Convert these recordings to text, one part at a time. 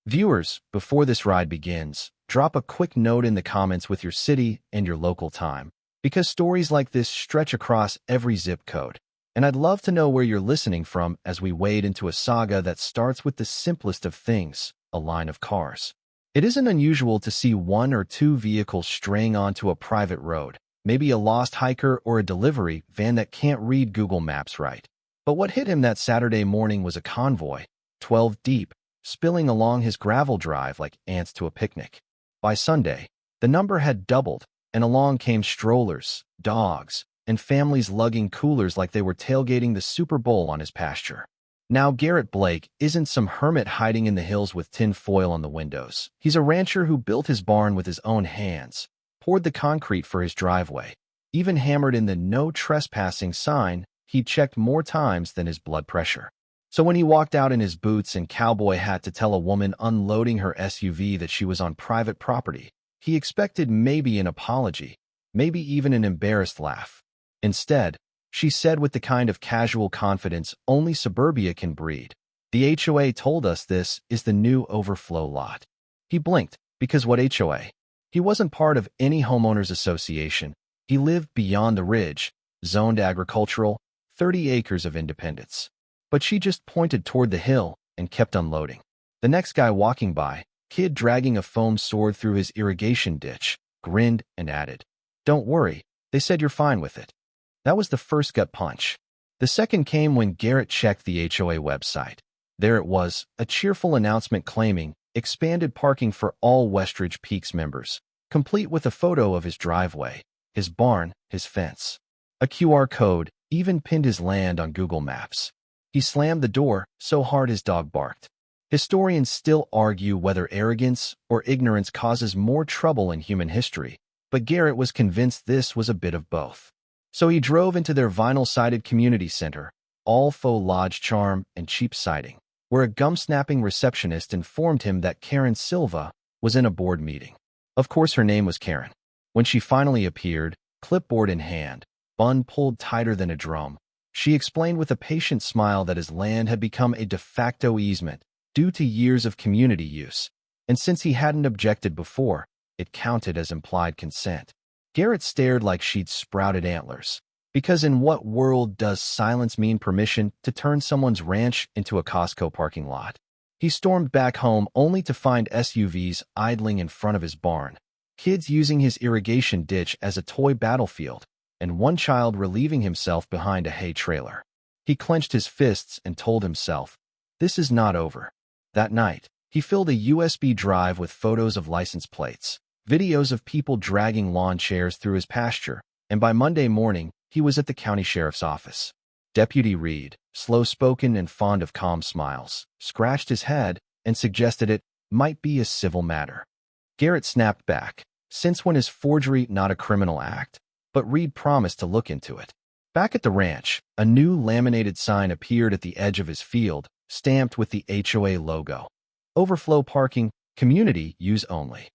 Viewers, before this ride begins, drop a quick note in the comments with your city and your local time, because stories like this stretch across every zip code. And I'd love to know where you're listening from as we wade into a saga that starts with the simplest of things, a line of cars. It isn't unusual to see one or two vehicles straying onto a private road, maybe a lost hiker or a delivery van that can't read Google Maps right. But what hit him that Saturday morning was a convoy, 12 deep, spilling along his gravel drive like ants to a picnic. By Sunday, the number had doubled, and along came strollers, dogs, and families lugging coolers like they were tailgating the Super Bowl on his pasture. Now, Garrett Blake isn't some hermit hiding in the hills with tin foil on the windows. He's a rancher who built his barn with his own hands, poured the concrete for his driveway, even hammered in the no trespassing sign he'd checked more times than his blood pressure. So when he walked out in his boots and cowboy hat to tell a woman unloading her SUV that she was on private property, he expected maybe an apology, maybe even an embarrassed laugh. Instead, she said with the kind of casual confidence only suburbia can breed, "The HOA told us this is the new overflow lot." He blinked, because what HOA? He wasn't part of any homeowners association. He lived beyond the ridge, zoned agricultural, 30 acres of independence. But she just pointed toward the hill and kept unloading. The next guy walking by, kid dragging a foam sword through his irrigation ditch, grinned and added, "Don't worry, they said you're fine with it." That was the first gut punch. The second came when Garrett checked the HOA website. There it was, a cheerful announcement claiming expanded parking for all Westridge Peaks members, complete with a photo of his driveway, his barn, his fence. A QR code even pinned his land on Google Maps. He slammed the door so hard his dog barked. Historians still argue whether arrogance or ignorance causes more trouble in human history, but Garrett was convinced this was a bit of both. So he drove into their vinyl-sided community center, all faux lodge charm and cheap siding, where a gum-snapping receptionist informed him that Karen Silva was in a board meeting. Of course her name was Karen. When she finally appeared, clipboard in hand, bun pulled tighter than a drum, she explained with a patient smile that his land had become a de facto easement due to years of community use, and since he hadn't objected before, it counted as implied consent. Garrett stared like she'd sprouted antlers, because in what world does silence mean permission to turn someone's ranch into a Costco parking lot? He stormed back home only to find SUVs idling in front of his barn, kids using his irrigation ditch as a toy battlefield, and one child relieving himself behind a hay trailer. He clenched his fists and told himself, this is not over. That night, he filled a USB drive with photos of license plates, videos of people dragging lawn chairs through his pasture, and by Monday morning, he was at the county sheriff's office. Deputy Reed, slow-spoken and fond of calm smiles, scratched his head and suggested it might be a civil matter. Garrett snapped back, since when is forgery not a criminal act? But Reed promised to look into it. Back at the ranch, a new laminated sign appeared at the edge of his field, stamped with the HOA logo. Overflow parking, community use only.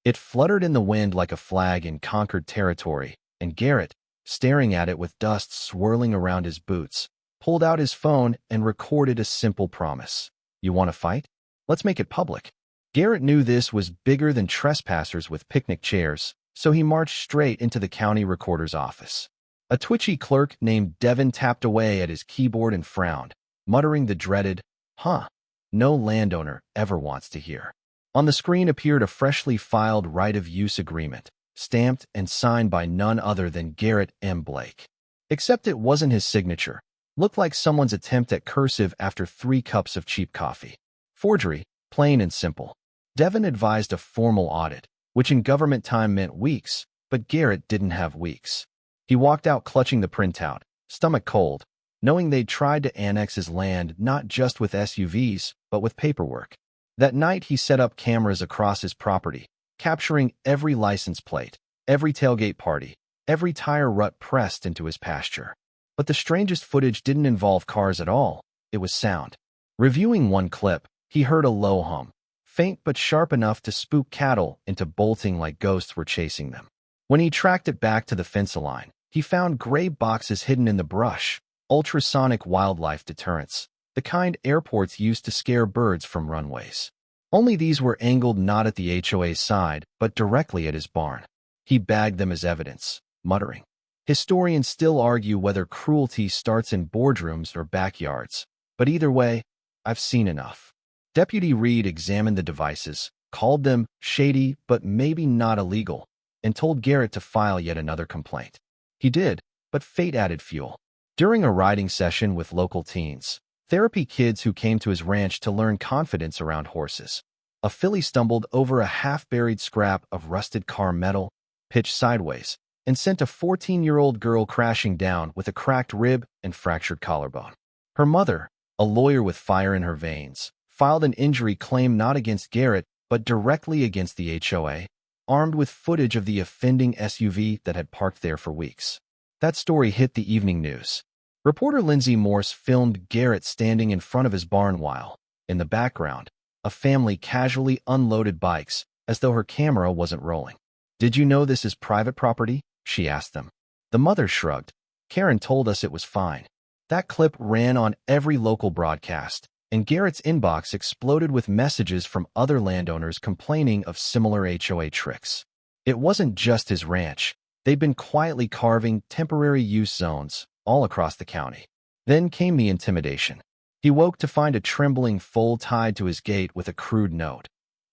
It fluttered in the wind like a flag in conquered territory, and Garrett, staring at it with dust swirling around his boots, pulled out his phone and recorded a simple promise. "You want to fight? Let's make it public." Garrett knew this was bigger than trespassers with picnic chairs, so he marched straight into the county recorder's office. A twitchy clerk named Devin tapped away at his keyboard and frowned, muttering the dreaded, "Huh, no landowner ever wants to hear." On the screen appeared a freshly filed right-of-use agreement, stamped and signed by none other than Garrett M. Blake. Except it wasn't his signature. Looked like someone's attempt at cursive after 3 cups of cheap coffee. Forgery, plain and simple. Devin advised a formal audit, which in government time meant weeks, but Garrett didn't have weeks. He walked out clutching the printout, stomach cold, knowing they'd tried to annex his land not just with SUVs, but with paperwork. That night he set up cameras across his property, capturing every license plate, every tailgate party, every tire rut pressed into his pasture. But the strangest footage didn't involve cars at all, it was sound. Reviewing one clip, he heard a low hum, faint but sharp enough to spook cattle into bolting like ghosts were chasing them. When he tracked it back to the fence line, he found gray boxes hidden in the brush, ultrasonic wildlife deterrents, the kind airports use to scare birds from runways. Only these were angled not at the HOA's side, but directly at his barn. He bagged them as evidence, muttering. Historians still argue whether cruelty starts in boardrooms or backyards, but either way, I've seen enough. Deputy Reed examined the devices, called them shady but maybe not illegal, and told Garrett to file yet another complaint. He did, but fate added fuel. During a riding session with local teens, therapy kids who came to his ranch to learn confidence around horses, a filly stumbled over a half-buried scrap of rusted car metal, pitched sideways, and sent a 14-year-old girl crashing down with a cracked rib and fractured collarbone. Her mother, a lawyer with fire in her veins, filed an injury claim not against Garrett but directly against the HOA, armed with footage of the offending SUV that had parked there for weeks. That story hit the evening news. Reporter Lindsay Morse filmed Garrett standing in front of his barn while, in the background, a family casually unloaded bikes as though her camera wasn't rolling. "Did you know this is private property?" she asked them. The mother shrugged. "Karen told us it was fine." That clip ran on every local broadcast, and Garrett's inbox exploded with messages from other landowners complaining of similar HOA tricks. It wasn't just his ranch. They'd been quietly carving temporary use zones all across the county. Then came the intimidation. He woke to find a trembling foal tied to his gate with a crude note.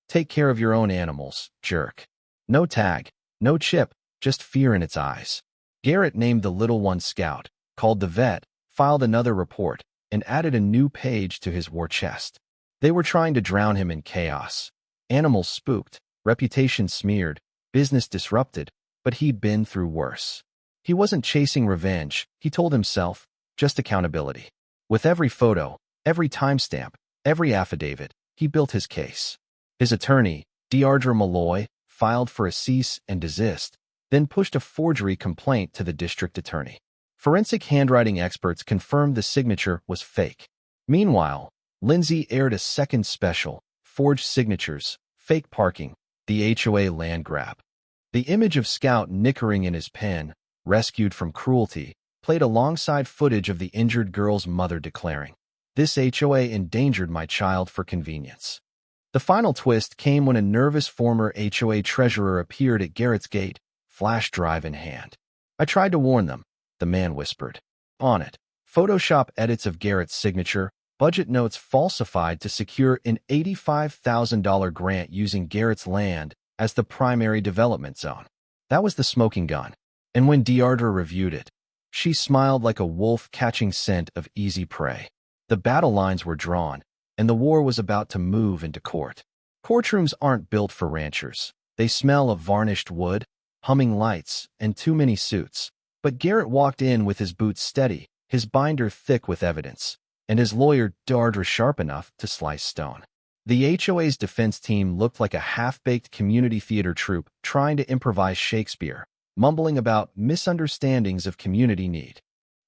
"Take care of your own animals, jerk." No tag, no chip, just fear in its eyes. Garrett named the little one Scout, called the vet, filed another report, and added a new page to his war chest. They were trying to drown him in chaos. Animals spooked, reputation smeared, business disrupted, but he'd been through worse. He wasn't chasing revenge, he told himself, just accountability. With every photo, every timestamp, every affidavit, he built his case. His attorney, Deirdre Malloy, filed for a cease and desist, then pushed a forgery complaint to the district attorney. Forensic handwriting experts confirmed the signature was fake. Meanwhile, Lindsay aired a second special, Forged Signatures, Fake Parking, the HOA land grab. The image of Scout nickering in his pen, rescued from cruelty, played alongside footage of the injured girl's mother declaring, "This HOA endangered my child for convenience." The final twist came when a nervous former HOA treasurer appeared at Garrett's gate, flash drive in hand. "I tried to warn them," the man whispered. On it, Photoshop edits of Garrett's signature, budget notes falsified to secure an $85,000 grant using Garrett's land as the primary development zone. That was the smoking gun. And when Deirdre reviewed it, she smiled like a wolf catching scent of easy prey. The battle lines were drawn, and the war was about to move into court. Courtrooms aren't built for ranchers. They smell of varnished wood, humming lights, and too many suits. But Garrett walked in with his boots steady, his binder thick with evidence, and his lawyer Deirdre sharp enough to slice stone. The HOA's defense team looked like a half-baked community theater troupe trying to improvise Shakespeare, mumbling about misunderstandings of community need.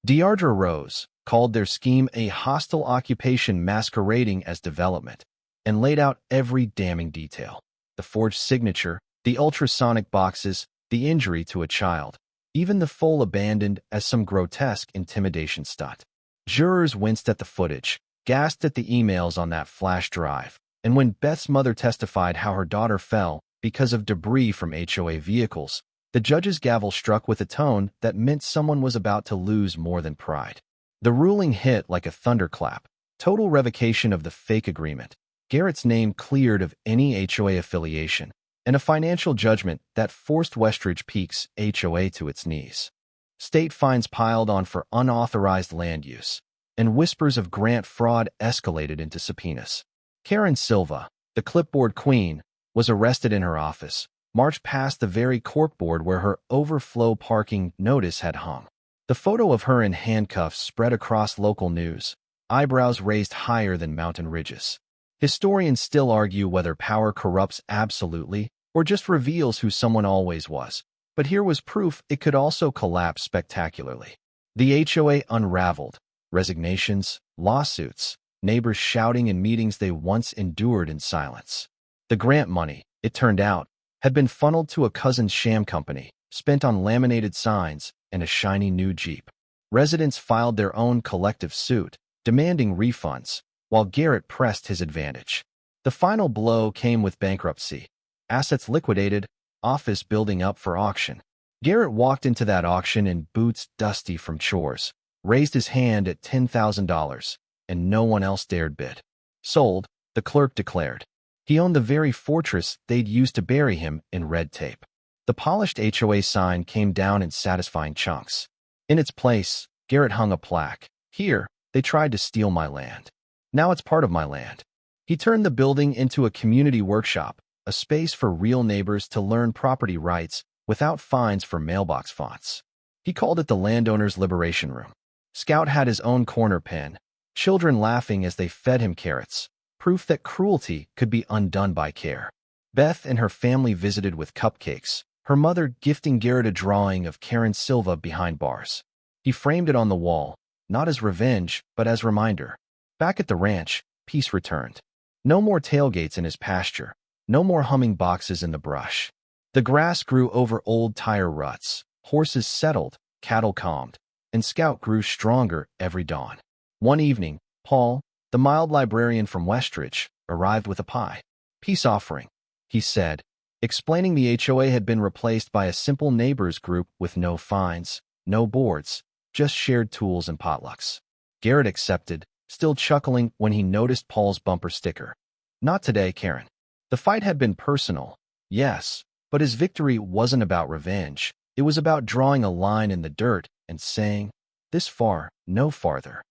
Deirdre rose, called their scheme a hostile occupation masquerading as development, and laid out every damning detail. The forged signature, the ultrasonic boxes, the injury to a child, even the foal abandoned as some grotesque intimidation stunt. Jurors winced at the footage, gasped at the emails on that flash drive, and when Beth's mother testified how her daughter fell because of debris from HOA vehicles, the judge's gavel struck with a tone that meant someone was about to lose more than pride. The ruling hit like a thunderclap, total revocation of the fake agreement, Garrett's name cleared of any HOA affiliation, and a financial judgment that forced Westridge Peak's HOA to its knees. State fines piled on for unauthorized land use, and whispers of grant fraud escalated into subpoenas. Karen Silva, the clipboard queen, was arrested in her office, marched past the very corkboard where her overflow parking notice had hung. The photo of her in handcuffs spread across local news, eyebrows raised higher than mountain ridges. Historians still argue whether power corrupts absolutely or just reveals who someone always was, but here was proof it could also collapse spectacularly. The HOA unraveled, resignations, lawsuits, neighbors shouting in meetings they once endured in silence. The grant money, it turned out, had been funneled to a cousin's sham company, spent on laminated signs and a shiny new Jeep. Residents filed their own collective suit, demanding refunds, while Garrett pressed his advantage. The final blow came with bankruptcy. Assets liquidated, office building up for auction. Garrett walked into that auction in boots dusty from chores, raised his hand at $10,000, and no one else dared bid. Sold, the clerk declared. He owned the very fortress they'd used to bury him in red tape. The polished HOA sign came down in satisfying chunks. In its place, Garrett hung a plaque. Here, they tried to steal my land. Now it's part of my land. He turned the building into a community workshop, a space for real neighbors to learn property rights without fines for mailbox fonts. He called it the Landowner's Liberation Room. Scout had his own corner pen, children laughing as they fed him carrots, proof that cruelty could be undone by care. Beth and her family visited with cupcakes, her mother gifting Garrett a drawing of Karen Silva behind bars. He framed it on the wall, not as revenge, but as reminder. Back at the ranch, peace returned. No more tailgates in his pasture, no more humming boxes in the brush. The grass grew over old tire ruts, horses settled, cattle calmed, and Scout grew stronger every dawn. One evening, Paul, the mild librarian from Westridge, arrived with a pie. Peace offering, he said, explaining the HOA had been replaced by a simple neighbors group with no fines, no boards, just shared tools and potlucks. Garrett accepted, still chuckling when he noticed Paul's bumper sticker. Not today, Karen. The fight had been personal, yes, but his victory wasn't about revenge. It was about drawing a line in the dirt and saying, this far, no farther.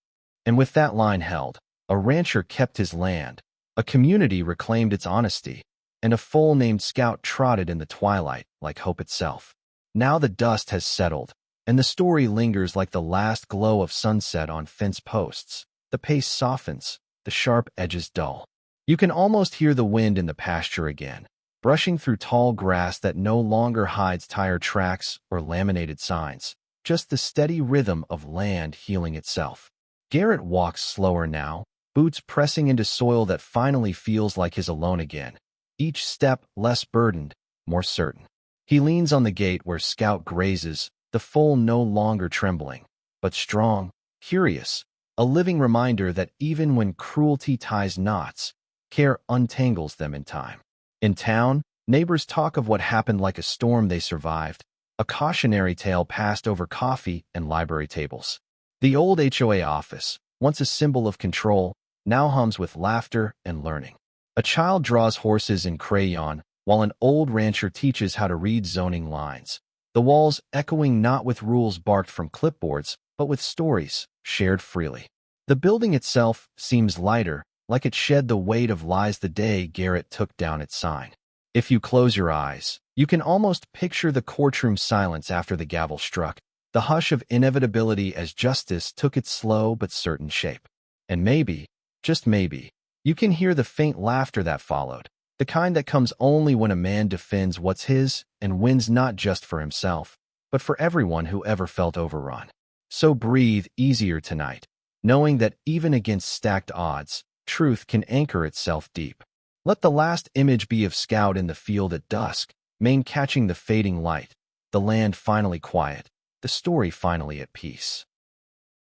And with that line held, a rancher kept his land, a community reclaimed its honesty, and a foal named Scout trotted in the twilight like hope itself. Now the dust has settled, and the story lingers like the last glow of sunset on fence posts. The pace softens, the sharp edges dull. You can almost hear the wind in the pasture again, brushing through tall grass that no longer hides tire tracks or laminated signs, just the steady rhythm of land healing itself. Garrett walks slower now, boots pressing into soil that finally feels like his alone again, each step less burdened, more certain. He leans on the gate where Scout grazes, the foal no longer trembling, but strong, curious, a living reminder that even when cruelty ties knots, care untangles them in time. In town, neighbors talk of what happened like a storm they survived, a cautionary tale passed over coffee and library tables. The old HOA office, once a symbol of control, now hums with laughter and learning. A child draws horses in crayon, while an old rancher teaches how to read zoning lines. The walls echoing not with rules barked from clipboards, but with stories shared freely. The building itself seems lighter, like it shed the weight of lies the day Garrett took down its sign. If you close your eyes, you can almost picture the courtroom silence after the gavel struck, the hush of inevitability as justice took its slow but certain shape. And maybe, just maybe, you can hear the faint laughter that followed, the kind that comes only when a man defends what's his and wins not just for himself, but for everyone who ever felt overrun. So breathe easier tonight, knowing that even against stacked odds, truth can anchor itself deep. Let the last image be of Scout in the field at dusk, mane catching the fading light, the land finally quiet, the story finally at peace.